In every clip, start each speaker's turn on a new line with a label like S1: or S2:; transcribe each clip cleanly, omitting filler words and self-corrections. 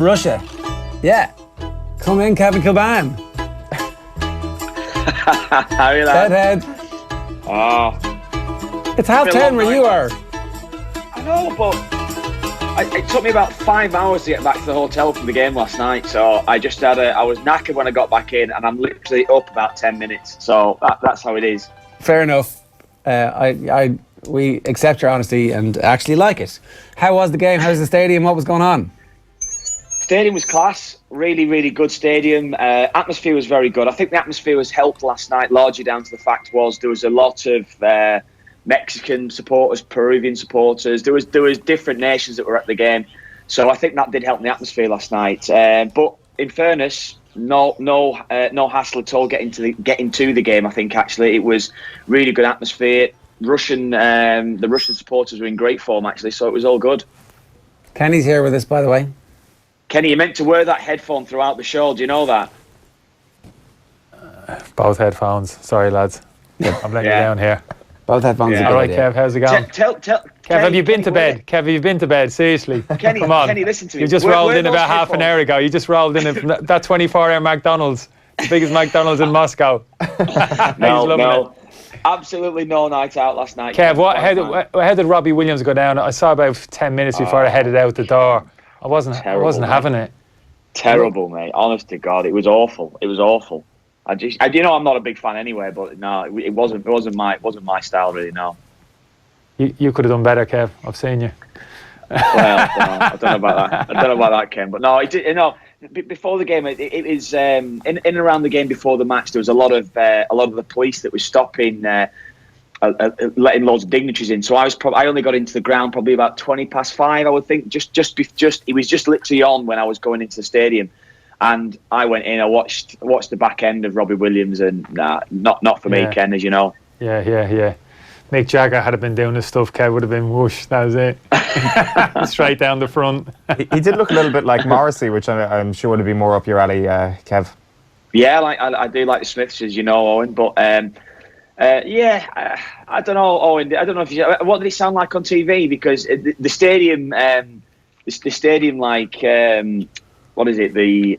S1: Russia. Yeah. Come in, Kevin Kilbane.
S2: How are you, lad?
S1: Head.
S2: Oh.
S1: It's 10:30 where you are.
S2: I know, but it took me about 5 hours to get back to the hotel from the game last night. So I just I was knackered when I got back in, and I'm literally up about 10 minutes. So that's how it is.
S1: Fair enough. We accept your honesty and actually like it. How was the game? How's the stadium? What was going on?
S2: Stadium was class. Really, really good stadium. Atmosphere was very good. I think the atmosphere was helped last night largely down to the fact there was a lot of Mexican supporters, Peruvian supporters. There was different nations that were at the game, so I think that did help the atmosphere last night. But in fairness, no hassle at all getting to the game. I think actually it was really good atmosphere. The Russian supporters were in great form actually, so it was all good.
S1: Kenny's here with us, by the way.
S2: Kenny, you meant to wear that headphone throughout the show. Do you know that?
S3: Both headphones. Sorry, lads. I'm letting you down here.
S1: Both headphones.
S3: All right, Kev, how's it going?
S2: Kev,
S3: have you been to bed? Kev, have you been to bed? Seriously.
S2: Kenny,
S3: come on.
S2: Kenny, listen to me.
S3: You just rolled in about half an hour ago. You just rolled in that 24-hour McDonald's, the biggest McDonald's in Moscow.
S2: No. Absolutely no night out last night.
S3: Kev, how did Robbie Williams go down? I saw about 10 minutes before I headed out the door. I wasn't having it.
S2: Terrible, mate. Honest to God, it was awful. It was awful. I'm not a big fan anyway, but no, it wasn't my style really. No.
S3: You could have done better, Kev. I've seen you.
S2: Well, I don't know about that. I don't know about that, Ken. But no, before the game, it was in and around the game before the match. There was a lot of the police that was stopping. Letting loads of dignitaries in, so I only got into the ground probably about 5:20, I would think. Just it was just literally on when I was going into the stadium, and I went in. I watched the back end of Robbie Williams, and not for me, Ken, as you know.
S3: Yeah. Mick Jagger had been doing this stuff, Kev would have been whoosh. That was it. Straight down the front.
S4: He did look a little bit like Morrissey, which I'm sure would be more up your alley, Kev.
S2: Yeah, I do like the Smiths, as you know, Owen, but. I don't know, Owen. I don't know if what did it sound like on TV? Because the stadium, the stadium, like what is it? The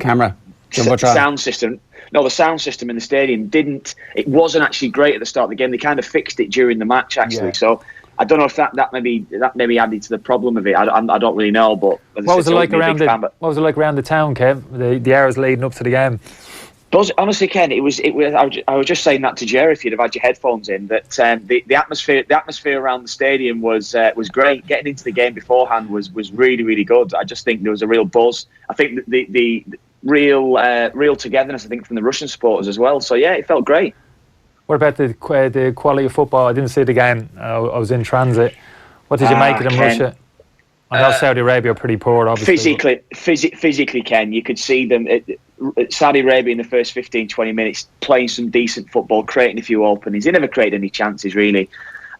S1: camera,
S2: sound system. No, the sound system in the stadium it wasn't actually great at the start of the game. They kind of fixed it during the match actually. Yeah. So I don't know if that maybe added to the problem of it. I don't really know. But
S3: what was it like around the town, Kev? The hours leading up to the game.
S2: But honestly, Ken, it was. I was just saying that to Jerry if you'd have had your headphones in. That the atmosphere around the stadium was great. Getting into the game beforehand was really, really good. I just think there was a real buzz. I think the real togetherness. I think from the Russian supporters as well. So yeah, it felt great.
S3: What about the quality of football? I didn't see the game. I was in transit. What did you make of it in Russia? I know Saudi Arabia are pretty poor, obviously.
S2: Physically, Ken, you could see them. Saudi Arabia in the first 15-20 minutes playing some decent football, creating a few openings. They never created any chances, really.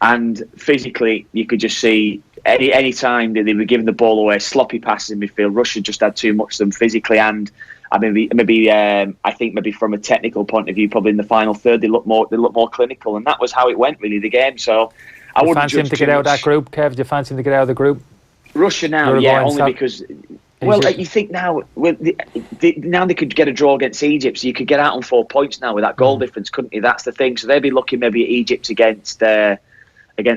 S2: And physically, you could just see any time that they were giving the ball away, sloppy passes in midfield. Russia just had too much of them physically, and I think maybe from a technical point of view, probably in the final third, they look more clinical, and that was how it went, really, the game. So I wouldn't
S3: fancy him to get out of that group, Kev? Do you fancy him to get out of the group?
S2: Russia now, only because. Well, you think now, now they could get a draw against Egypt, so you could get out on 4 points now with that goal difference, couldn't you? That's the thing. So they'd be looking maybe at Egypt against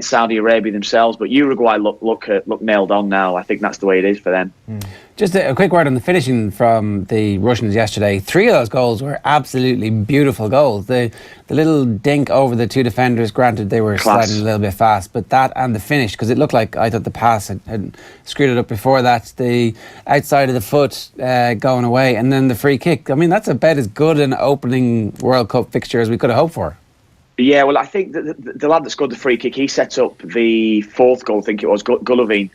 S2: Saudi Arabia themselves, but Uruguay look nailed on now. I think that's the way it is for them.
S1: Just a quick word on the finishing from the Russians yesterday. 3 of those goals were absolutely beautiful goals. The little dink over the 2 defenders, granted they were sliding a little bit fast, but that and the finish, because it looked like I thought the pass had screwed it up before that, the outside of the foot going away, and then the free kick. I mean, that's about as good an opening World Cup fixture as we could have hoped for.
S2: Yeah, well, I think the lad that scored the free kick, he set up the 4th goal, I think it was, Golovin.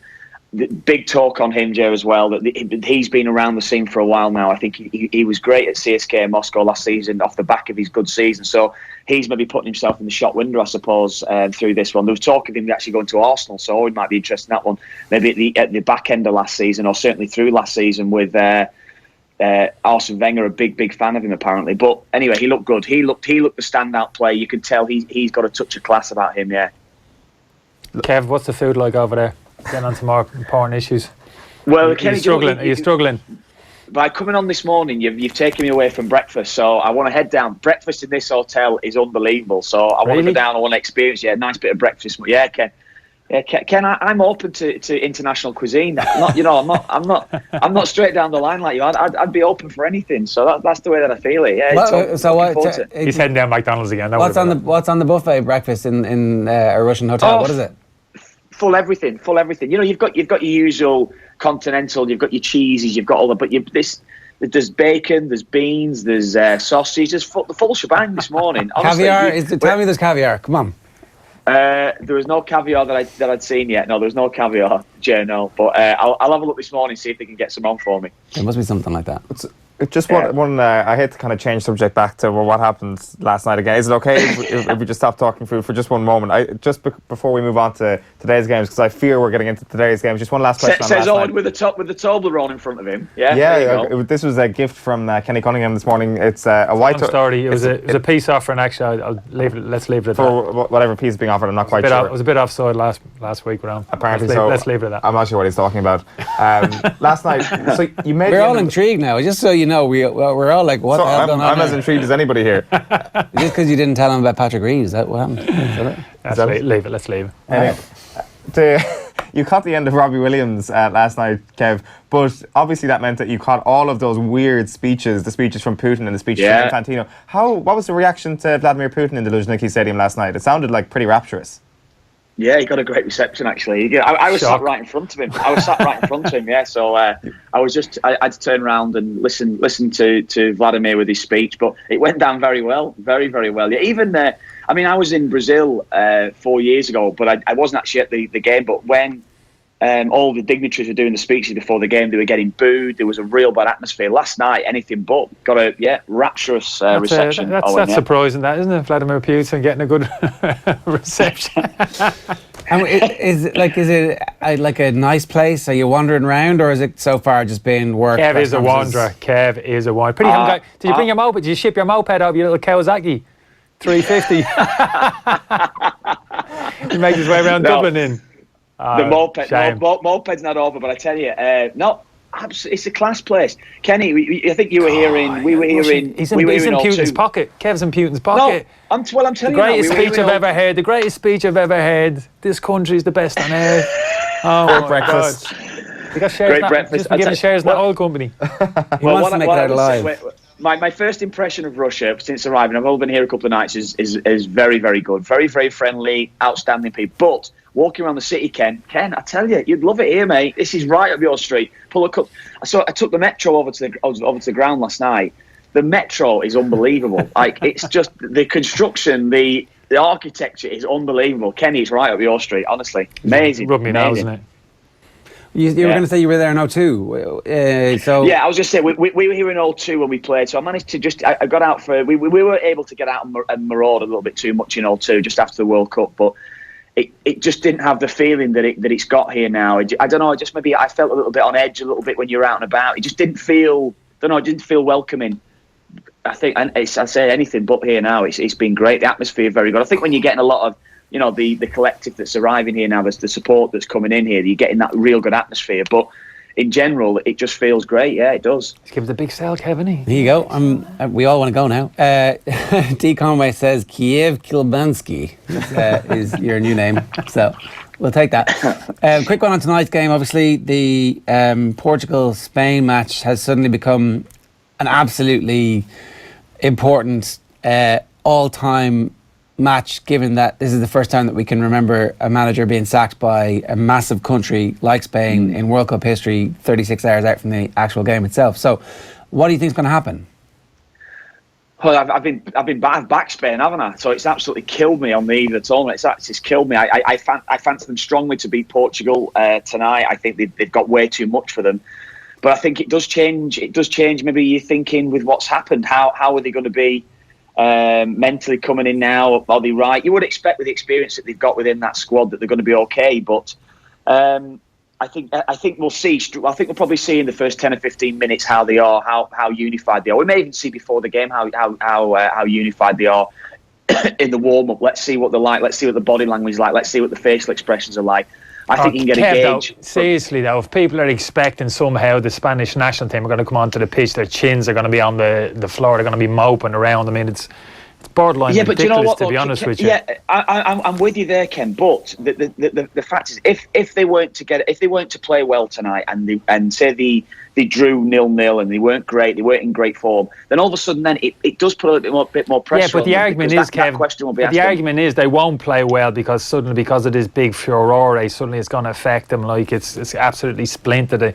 S2: Big talk on him, Joe, as well, that he's been around the scene for a while now. I think he was great at CSKA Moscow last season off the back of his good season. So he's maybe putting himself in the shot window, I suppose, through this one. There was talk of him actually going to Arsenal, so Owen might be interested in that one. Maybe at the back end of last season, or certainly through last season with Arsene Wenger, a big fan of him apparently. But anyway, he looked good. He looked the standout player. You could tell he's got a touch of class about him. Yeah.
S3: Kev, what's the food like over there? Getting on to more important issues.
S2: Well,
S3: Are
S2: Kenny,
S3: you struggling? Are you struggling?
S2: By coming on this morning, you've taken me away from breakfast, so I want to head down. Breakfast in this hotel is unbelievable, so I want to go down. I want to experience a nice bit of breakfast. Yeah, Ken. Yeah, Ken, I'm open to international cuisine. I'm not straight down the line like you. I'd be open for anything. So that's the way that I feel it. Yeah.
S3: He's heading down McDonald's again.
S1: What's on the buffet breakfast in a Russian hotel? What is it?
S2: Full everything. You've got your usual continental. You've got your cheeses. You've got all the. But there's bacon. There's beans. There's sausage. There's the full shebang this morning. Honestly,
S1: caviar. Tell me there's caviar. Come on.
S2: There was no caviar that I'd seen yet. No, there was no caviar, Jay. No, but I'll have a look this morning, see if they can get some on for me.
S1: There must be something like that.
S4: Just one. I hate to kind of change subject back to what happened last night again. Is it okay if we just stop talking food for just one moment? Before we move on to today's games, because I fear we're getting into today's games. Just one last question.
S2: Says Owen with the Toblerone in front of him. Yeah.
S4: Yeah. This was a gift from Kenny Cunningham this morning. It's a white
S3: story. It was a peace offering. Actually, I'll leave it. Let's leave it at
S4: for that. Whatever piece is being offered. I'm not quite sure.
S3: It was a bit offside last week around.
S4: Apparently,
S3: let's leave it at that.
S4: I'm not sure what he's talking about. Last night, so you made.
S1: We're all intrigued now. Just so you know, we're all like, what the hell going on?
S4: I'm as intrigued as anybody here.
S1: Just because you didn't tell him about Patrick Reeves, is that what happened?
S3: Leave it. Let's leave it.
S4: Anyway, you caught the end of Robbie Williams last night, Kev, but obviously that meant that you caught all of those weird speeches, the speeches from Putin and the speeches from Infantino. What was the reaction to Vladimir Putin in the Luzhniki Stadium last night? It sounded like pretty rapturous.
S2: Yeah, he got a great reception, actually. I was sat right in front of him. Yeah, so I had to turn around and listen to Vladimir with his speech, but it went down very well, very, very well. Yeah, even I was in Brazil 4 years ago, but I wasn't actually at the game. But when all the dignitaries were doing the speeches before the game, they were getting booed. There was a real bad atmosphere. Last night, anything but. Got a rapturous reception.
S3: That's surprising, that, isn't it? Vladimir Putin getting a good reception.
S1: And is it like a nice place? Are you wandering around, or is it so far just been work?
S3: Kev is a wanderer. Did you bring your moped? Did you ship your moped out, your little Kawasaki 350? He makes his way around Dublin in.
S2: The moped's not over, but I tell you, it's a class place. Kenny, I think you were here in. We were here in.
S3: He's in Putin's pocket. Kev's in Putin's pocket.
S2: No, I'm telling you.
S3: The greatest speech I've ever heard. The greatest speech I've ever heard. This country's the best on earth.
S4: Great breakfast.
S3: They got shares.
S2: Great breakfast.
S3: Just been given shares in the oil company.
S1: He wants to make it out alive.
S2: My first impression of Russia since arriving, I've only been here a couple of nights, is very, very good. Very, very friendly, outstanding people. But walking around the city, Ken, I tell you, you'd love it here, mate. This is right up your street. Pull a cup. I took the metro over to the ground last night. The metro is unbelievable. Like, it's just the construction, the architecture is unbelievable. Kenny, it's right up your street. Honestly, amazing.
S3: Rub me now, isn't it?
S1: You were going to say you were there in 02.
S2: Yeah, I was just saying we were here in 02 when we played. So I managed to I got out for we were able to get out and maraud a little bit too much in 02 just after the World Cup, but it just didn't have the feeling that it's got here now. I don't know. Just maybe I felt a little bit on edge a little bit when you're out and about. It just didn't feel. It didn't feel welcoming. I think I say anything but here now. It's been great. The atmosphere very good. I think when you're getting a lot of the collective that's arriving here now, there's the support that's coming in here, you're getting that real good atmosphere. But in general, it just feels great. Yeah, it does.
S3: Let's give it a big sell, Kevin.
S1: Here you go. We all want to go now. D. Conway says Kiev Kilbansky is your new name. So we'll take that. Quick one on tonight's game. Obviously, the Portugal-Spain match has suddenly become an absolutely important all-time match, given that this is the first time that we can remember a manager being sacked by a massive country like Spain in World Cup history, 36 hours out from the actual game itself. So what do you think is going to happen?
S2: Well, I've been back Spain, haven't I? So it's absolutely killed me on the eve of the tournament. It's killed me. I fancy them strongly to beat Portugal tonight. I think they've got way too much for them. But I think it does change. It does change. Maybe you're thinking with what's happened, how are they going to be mentally coming in now? Are they right? You would expect with the experience that they've got within that squad that they're going to be okay. But I think we'll see. I think we'll probably see in the first 10 or 15 minutes how they are, how unified they are. We may even see before the game how unified they are in the warm up. Let's see what they're like. Let's see what the body language is like. Let's see what the facial expressions are like. I think you can get a gauge.
S3: Seriously though, if people are expecting somehow the Spanish national team are going to come onto the pitch, their chins are going to be on the floor, they're going to be moping around. I mean, it's borderline ridiculous,
S2: but you know what,
S3: to be honest with you.
S2: Yeah, I'm with you there, Ken. But the fact is, if they weren't to play well tonight, and say they drew 0-0 and they weren't great, they weren't in great form, then all of a sudden, then it does put a bit more pressure.
S3: Yeah, but the argument is, Kev, the argument is they won't play well because of this big furore, suddenly it's going to affect them. Like it's absolutely splintered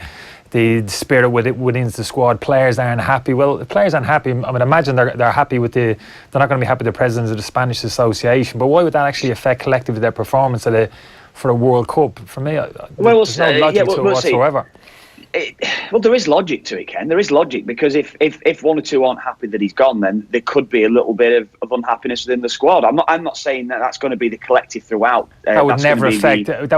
S3: the spirit within the squad. Players aren't happy. Well, the players aren't happy. I mean, imagine they're happy with they're not going to be happy with the presidents of the Spanish Association. But why would that actually affect collectively their performance for a World Cup? For me, there's no logic to it whatsoever.
S2: Well, there is logic to it, Ken. There is logic, because if one or two aren't happy that he's gone, then there could be a little bit of unhappiness within the squad. I'm not saying that's going to be the collective throughout.
S3: That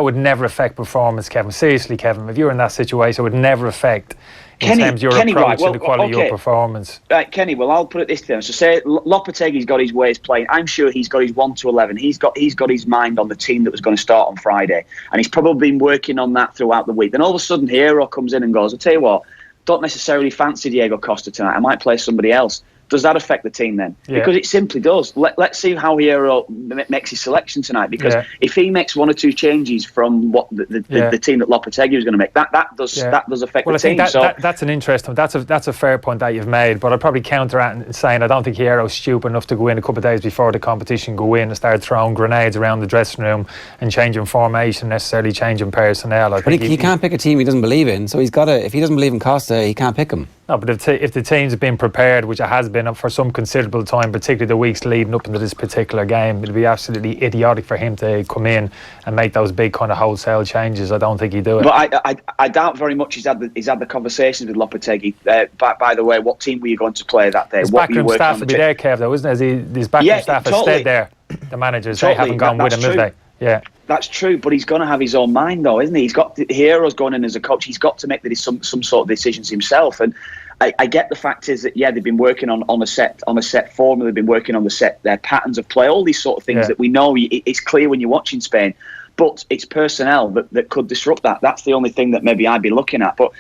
S3: would never affect performance, Kevin. Seriously, Kevin, if you're in that situation, it would never affect in terms of your approach and the quality of your performance.
S2: Right, Kenny, well, I'll put it this way. So say Lopetegui's got his ways playing. I'm sure he's got his 1 to 11. He's got his mind on the team that was going to start on Friday. And he's probably been working on that throughout the week. Then all of a sudden, Hero comes in and goes, I'll tell you what, don't necessarily fancy Diego Costa tonight. I might play somebody else. Does that affect the team then? Yeah. Because it simply does. Let's see how Hierro makes his selection tonight. Because if he makes 1 or 2 changes from what the team that Lopetegui was going to make, that does affect the team.
S3: That's an interesting. That's a fair point that you've made. But I'd probably counter that in saying I don't think Hierro's stupid enough to go in a couple of days before the competition, go in and start throwing grenades around the dressing room and changing formation, necessarily changing personnel.
S1: But he can't pick a team he doesn't believe in. So he's got to. If he doesn't believe in Costa, he can't pick him.
S3: No, but if the team's been prepared, which it has been for some considerable time, particularly the weeks leading up into this particular game, it'd be absolutely idiotic for him to come in and make those big kind of wholesale changes. I don't think he'd do it.
S2: But I doubt very much he's had the conversations with Lopetegui. By the way, what team were you going to play that day?
S3: His backroom staff would be there, Kev, though, isn't it? His backroom staff has stayed there. The managers, they haven't gone with him, have they? Yeah.
S2: That's true, but he's going to have his own mind, though, isn't he? Hero's going in as a coach. He's got to make some sort of decisions himself. And I get the fact is that they've been working on a set formula. They've been working on their patterns of play, all these sort of things that we know. It's clear when you're watching Spain, but it's personnel that could disrupt that. That's the only thing that maybe I'd be looking at. But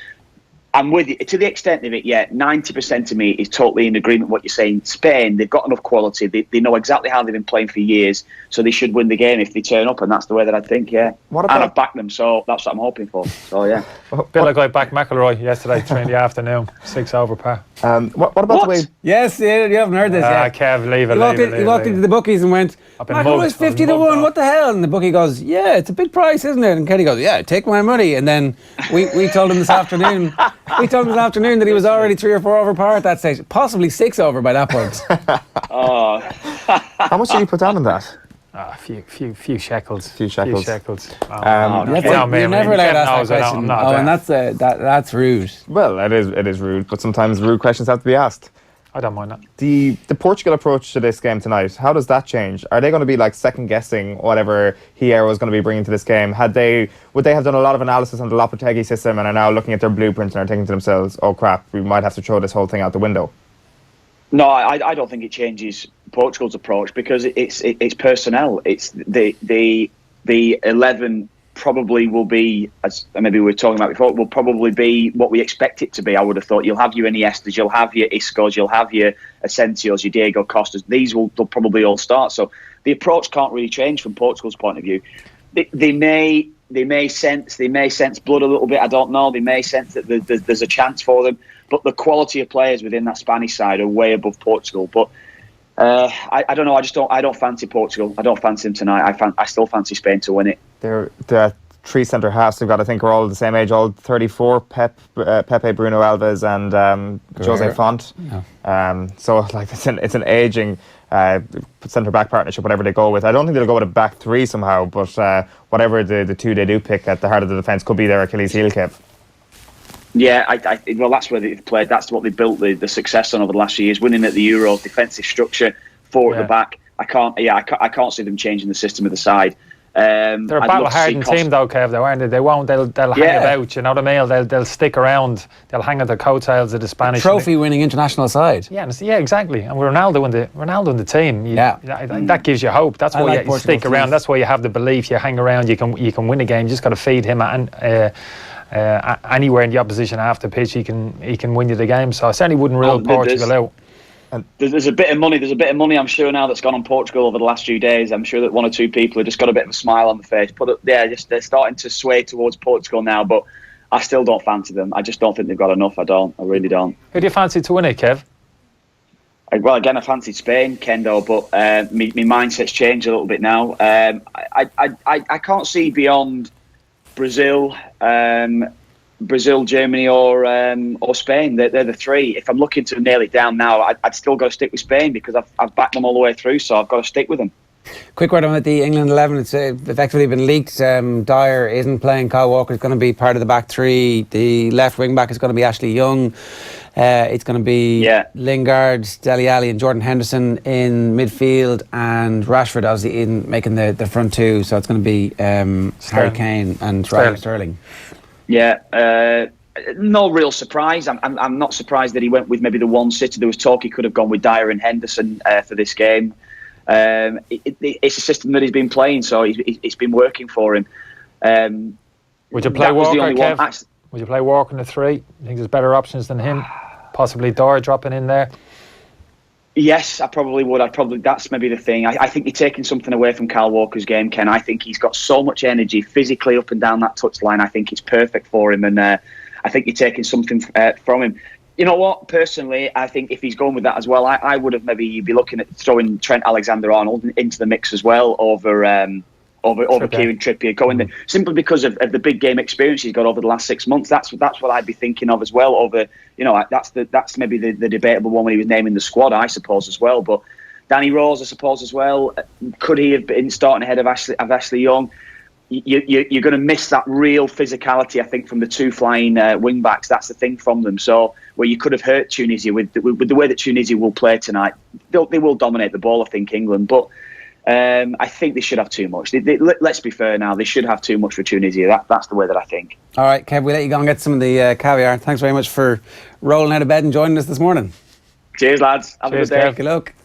S2: I'm with you to the extent of it. 90% of me is totally in agreement with what you're saying. Spain, they've got enough quality. They know exactly how they've been playing for years, so they should win the game if they turn up, and that's the way that I think. And I've backed them, so that's what I'm hoping for. So
S3: bit like I backed McIlroy yesterday, 3 in the afternoon, 6 over par.
S4: What about the way?
S1: Yes, you haven't heard this yet.
S3: Kev, leave it.
S1: He walked into the bookies and went, McIlroy's 50 to 1. What the hell? And the bookie goes, yeah, it's a big price, isn't it? And Kenny goes, yeah, take my money. And then we told him this afternoon. We told him this afternoon that he was already 3 or 4 over par at that stage, possibly 6 over by that point.
S4: How much did you put down on that?
S3: A few shekels.
S4: Few shekels.
S1: You're never allowed to ask that question. And that's rude.
S4: Well, it is rude, but sometimes rude questions have to be asked.
S3: I don't mind that.
S4: The Portugal approach to this game tonight, how does that change? Are they going to be like second guessing whatever Hierro is going to be bringing to this game? Would they have done a lot of analysis on the Lopetegui system and are now looking at their blueprints and are thinking to themselves, oh crap, we might have to throw this whole thing out the window?
S2: No, I don't think it changes Portugal's approach, because it's personnel. It's the 11 probably will be, as maybe we were talking about before, will probably be what we expect it to be. I would have thought you'll have your Iniestas, you'll have your Iscos, you'll have your Asensios, your Diego Costas. They'll probably all start. So the approach can't really change from Portugal's point of view. They may sense blood a little bit. I don't know. They may sense that there's a chance for them, but the quality of players within that Spanish side are way above Portugal. But I don't know. I don't fancy Portugal. I don't fancy them tonight. I still fancy Spain to win it.
S4: The 3 centre halves they've got, I think, are all the same age, all 34. Pepe, Bruno Alves, and Jose Font. Yeah. So like it's an aging centre back partnership, whatever they go with. I don't think they'll go with a back 3 somehow, but whatever the 2 they do pick at the heart of the defence could be their Achilles heel, Kev.
S2: Yeah, well, that's where they've played. That's what they built the success on over the last few years, winning at the Euro, defensive structure, 4 at the back. I can't see them changing the system of the side.
S3: They're a battle-hardened team, though, Kev. Though, aren't they? They won't. They'll hang about. You know what I mean? They'll stick around. They'll hang at the coattails of the Spanish
S1: trophy-winning international side.
S3: Yeah, exactly. And Ronaldo in the team. That gives you hope. That's why you stick around. That's why you have the belief. You hang around. You can win a game. You just got to feed him and anywhere in the opposition half the pitch, he can win you the game. So I certainly wouldn't rule Portugal out.
S2: There's a bit of money. There's a bit of money, I'm sure, now that's gone on Portugal over the last few days. I'm sure that one or two people have just got a bit of a smile on the face. But they're starting to sway towards Portugal now. But I still don't fancy them. I just don't think they've got enough. I really don't.
S3: Who do you fancy to win it, Kev?
S2: Well, again, I fancied Spain, Kendo, but my mindset's changed a little bit now. I can't see beyond Brazil, Germany, or Spain. They're the three. If I'm looking to nail it down now, I'd still got to stick with Spain because I've backed them all the way through, so I've got to stick with them.
S1: Quick word on the England 11. It's effectively been leaked. Dyer isn't playing. Kyle Walker is going to be part of the back three. The left wing back is going to be Ashley Young. It's going to be Lingard, Dele Alli and Jordan Henderson in midfield, and Rashford obviously in making the front two. So it's going to be Harry Kane and Raheem Sterling.
S2: Yeah, no real surprise. I'm not surprised that he went with maybe the one sitter. There was talk he could have gone with Dyer and Henderson for this game. It's a system that he's been playing, so it's been working for him.
S3: Would you play Walker, Kev? Would you play Walker in the three? You think there's better options than him? Possibly Dyer dropping in there?
S2: Yes, I probably would. That's maybe the thing. I think you're taking something away from Kyle Walker's game, Ken. I think he's got so much energy physically up and down that touchline. I think it's perfect for him, and I think you're taking something from him. You know what? Personally, I think if he's going with that as well, I would have maybe be looking at throwing Trent Alexander-Arnold into the mix as well over Kieran Trippier, going there, simply because of the big game experience he's got over the last 6 months. That's what I'd be thinking of as well. Over, that's maybe the debatable one when he was naming the squad, I suppose, as well. But Danny Rose, I suppose, as well. Could he have been starting ahead of Ashley Young? You're going to miss that real physicality, I think, from the two flying wing backs. That's the thing from them. So where you could have hurt Tunisia with the way that Tunisia will play tonight, they will dominate the ball, I think, England. But I think they should have too much. Let's be fair now. They should have too much for Tunisia. That's the way that I think.
S1: All right, Kev, we'll let you go and get some of the caviar. Thanks very much for rolling out of bed and joining us this morning.
S2: Cheers, lads. Have a good day.
S1: Good luck.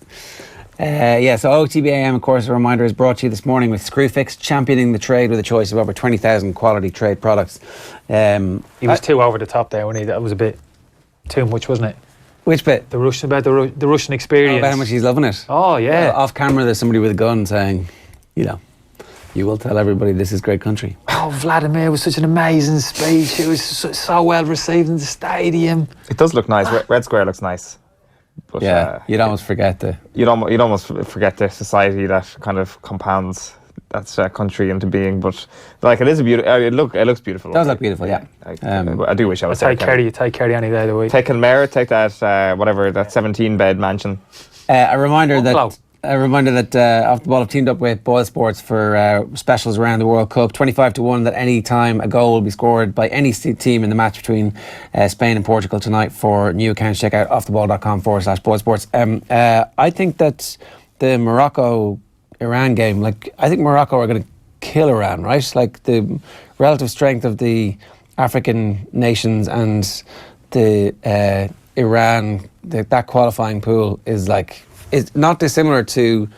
S1: So OTBAM, of course, a reminder, is brought to you this morning with ScrewFix, championing the trade with a choice of over 20,000 quality trade products.
S3: He was too over the top there, wasn't he? That was a bit too much, wasn't it?
S1: Which bit?
S3: The Russian experience.
S1: About how much he's loving it.
S3: Oh, yeah.
S1: Well, off camera, there's somebody with a gun saying, you will tell everybody this is great country.
S3: Oh, Vladimir was such an amazing speech. It was so well received in the stadium.
S4: It does look nice. Red Square looks nice. But,
S1: you'd almost forget
S4: you'd almost forget the society that kind of compounds that country into being. But it is a beautiful. It looks beautiful.
S1: It does look beautiful, yeah.
S4: I do wish I was.
S3: Take Kerry any day of the week.
S4: Take Kenmare, take that that 17-bed mansion.
S1: A reminder that Off the Ball have teamed up with Boyle Sports for specials around the World Cup. 25-1 that any time a goal will be scored by any team in the match between Spain and Portugal tonight. For new accounts, check out offtheball.com/Boyle Sports. I think that the Morocco-Iran game, I think Morocco are going to kill Iran, right? Like the relative strength of the African nations and the Iran, that qualifying pool is not dissimilar to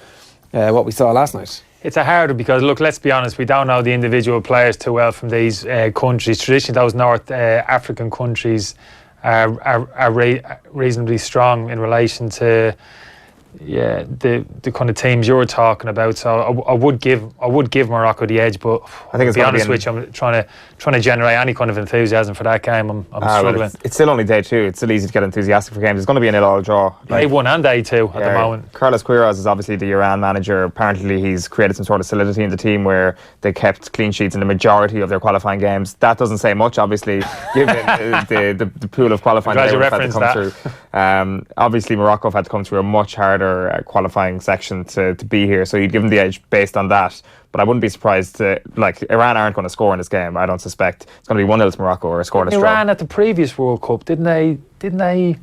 S1: what we saw last night.
S3: It's a harder because, look, let's be honest, we don't know the individual players too well from these countries. Traditionally, those North African countries are reasonably strong in relation to the kind of teams you're talking about. So I would give Morocco the edge, but I think, to be honest with you, I'm trying to generate any kind of enthusiasm for that game. I'm struggling.
S4: It's still only day two. It's still easy to get enthusiastic for games. It's going to be a 0-0 draw.
S3: Day one and day two at the moment.
S4: Carlos Queiroz is obviously the Iran manager. Apparently, he's created some sort of solidity in the team where they kept clean sheets in the majority of their qualifying games. That doesn't say much, obviously, given the pool of qualifying that they had to come through. Obviously, Morocco have had to come through a much harder qualifying section to be here, so you'd give them the edge based on that. But I wouldn't be surprised Iran aren't going to score in this game. I don't suspect it's going to be 1-0 to Morocco or a scoreless draw.
S3: Iran at the previous World Cup, didn't they a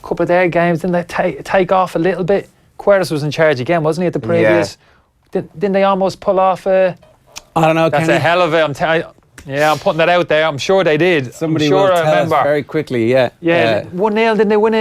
S3: couple of their games, didn't they take off a little bit? Queiroz was in charge again, wasn't he, at the previous? Didn't they almost pull off a
S1: I don't know.
S3: That's a hell of it. I'm putting that out there. I'm sure they did.
S1: Somebody
S3: I'm sure
S1: will
S3: I
S1: tell
S3: remember.
S1: us very quickly. Yeah.
S3: 1-0. Didn't they win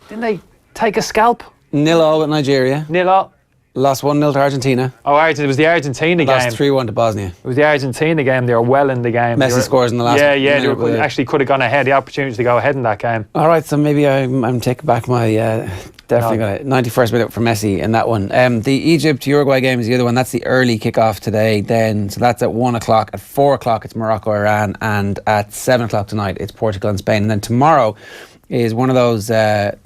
S3: Didn't they take a scalp?
S1: 0-0 with Nigeria.
S3: 0-0.
S1: Lost 1-0 to Argentina.
S3: Oh, it was the Argentina game.
S1: Lost 3-1 to Bosnia.
S3: It was the Argentina game. They were well in the game.
S1: Messi scores in the last.
S3: Yeah. They actually could have gone ahead. The opportunity to go ahead in that game.
S1: All right, so maybe I'm taking back my definitely got it. 91st minute for Messi in that one. The Egypt Uruguay game is the other one. That's the early kickoff today. Then so that's at 1 o'clock. At 4 o'clock it's Morocco Iran, and at 7 o'clock tonight it's Portugal and Spain. And then tomorrow is one of those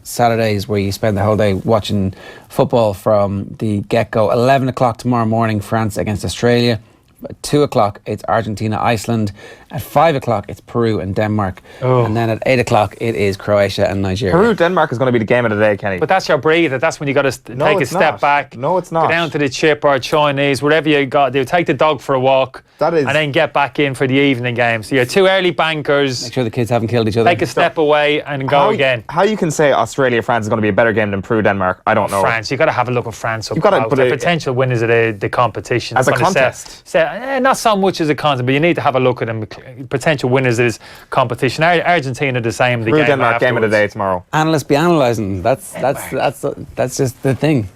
S1: Saturdays where you spend the whole day watching football from the get-go. 11 o'clock tomorrow morning, France against Australia. At 2 o'clock, it's Argentina, Iceland. At 5 o'clock, it's Peru and Denmark.
S3: Oh.
S1: And then at 8 o'clock, it is Croatia and Nigeria.
S4: Peru-Denmark is going to be the game of the day, Kenny.
S3: But that's your breather. That's when you got to take a step back.
S4: No, it's not.
S3: Go down to the chip or Chinese, whatever you got. They'll take the dog for a walk. And then get back in for the evening game. So you're 2 early bankers.
S1: Make sure the kids haven't killed each other.
S3: Take a step away and go again.
S4: How you can say Australia-France is going to be a better game than Peru-Denmark, I don't know.
S3: France, you've got to have a look at France.
S4: You've got to put
S3: the potential winners of the competition.
S4: As a contest.
S3: Not so much as a contest, but you need to have a look at them. Potential winners of this competition. Argentina the same.
S4: Peru-Denmark game of the day tomorrow.
S1: Analysts be analysing. That's just the thing.